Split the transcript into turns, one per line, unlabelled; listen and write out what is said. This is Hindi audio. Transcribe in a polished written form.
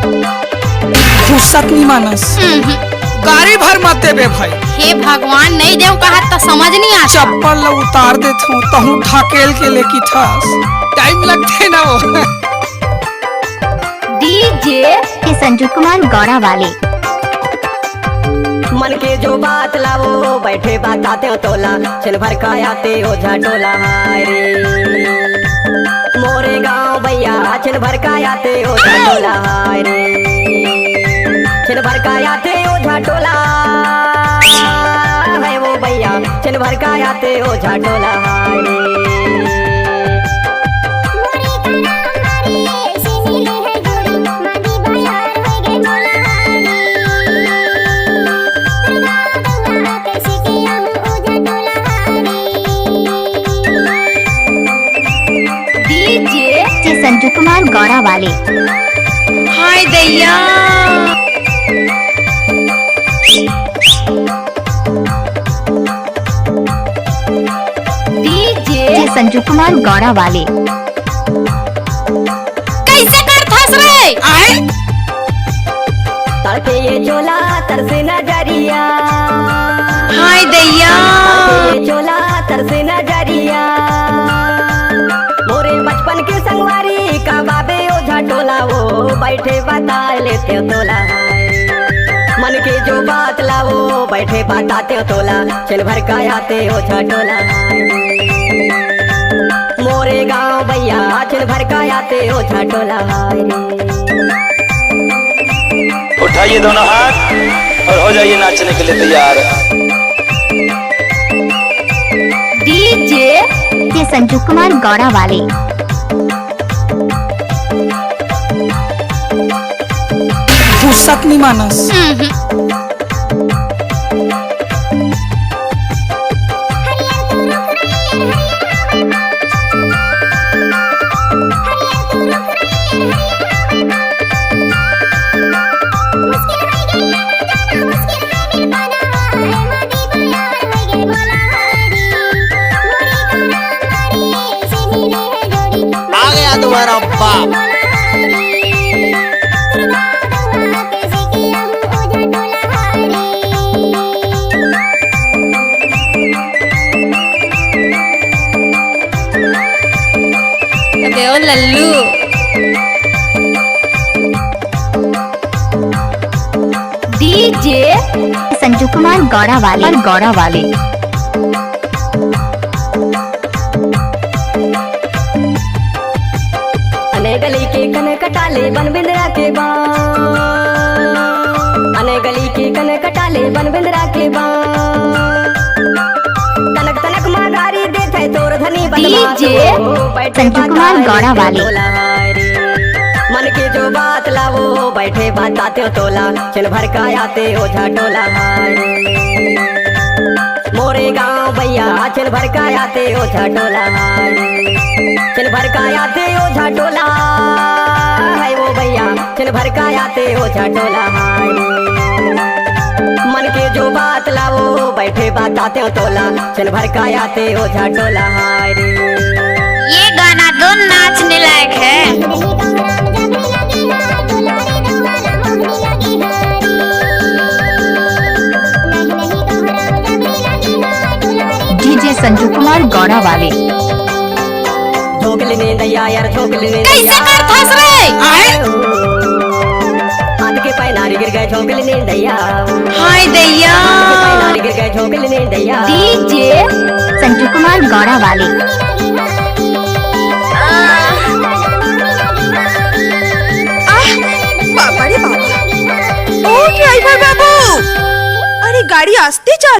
फुर्सत नहीं मानस। गाड़ी भर मत देबे भाई।
हे भगवान, नहीं देव कहा तो समझ नहीं आता।
चप्पल ला उतार देत हूँ तहु ढकेल के लेकी थस। टाइम लगते ना वो।
डीजे
के संजू कुमार गौड़ा वाले।
मन के जो बात लाओ बैठे बताते हो तोला, छिन भर का आते हो झटोला। हाय रे मोरे गाँव भैया छिन भर का आते हो झटोला। हाय रे छिन भर का आते हो झटोला है वो भैया, छिन भर का आते हो झटोला। हाय रे
के संजू कुमार गौड़ा वाले।
हाय दैया। डीजे
के संजू कुमार गौड़ा वाले।
कैसे कर फंस रहे
आए
तड़के ये चोला तरसे नजरिया।
हाय दैया।
ये चोला तरसे नजरिया। मोरे बचपन के संगवारी का बाबे ओ झटोला, वो बैठे बता लेते हो तोला। मन के जो बात लाओ बैठे बताते हो तोला, छिन भर का आते हो झटोला। मोरे गाँव भैया छिन भर का आते हो झटोला।
उठाइए दोनों हाथ और हो जाइए नाचने के लिए तैयार।
डीजे
के संजू कुमार गौड़ा वाले।
फुर्सत नहीं मानस।
आ गया तुम्हारा बाप।
देव लल्लू। डीजे
संजू कुमार गौड़ा वाले। गौड़ा वाले।
अने गली के कन कटाले बन बिंदरा के बाँ। अने गली के कन कटाले बन बिंदरा के बाँ। तनक तनक मागारी देते तोर धनी बदमाश।
डीजे संजू कुमार गौड़ा वाले।
मन के जो बात लाओ बैठे बताते हो तोला, छिन भर का आते हो झटोला। मोरे गाँव भैया छिन भर का आते हो झटोला। छिन भर का आते हो झटोला है वो भैया, छिन भर का आते हो झटोला। मन के जो बात लाओ बैठे बताते हो तोला, छिन भर का आते हो झटोला।
ये गाना तो नाचने लायक है।
डीजे संजू कुमार गौड़ा वाले।
झोंकले ने दैया यार झोंकले ने
कैसे कर फंस रहे
आए
हाथ के पैनारी गिर गए झोंकले ने दैया।
हाय दैया।
पैनारी गिर गए झोंकले ने दैया।
डीजे संजू कुमार गौड़ा वाले।
बाबा रे बाबा। ओ ड्राइवर बाबू, अरे गाड़ी आस्ते चल।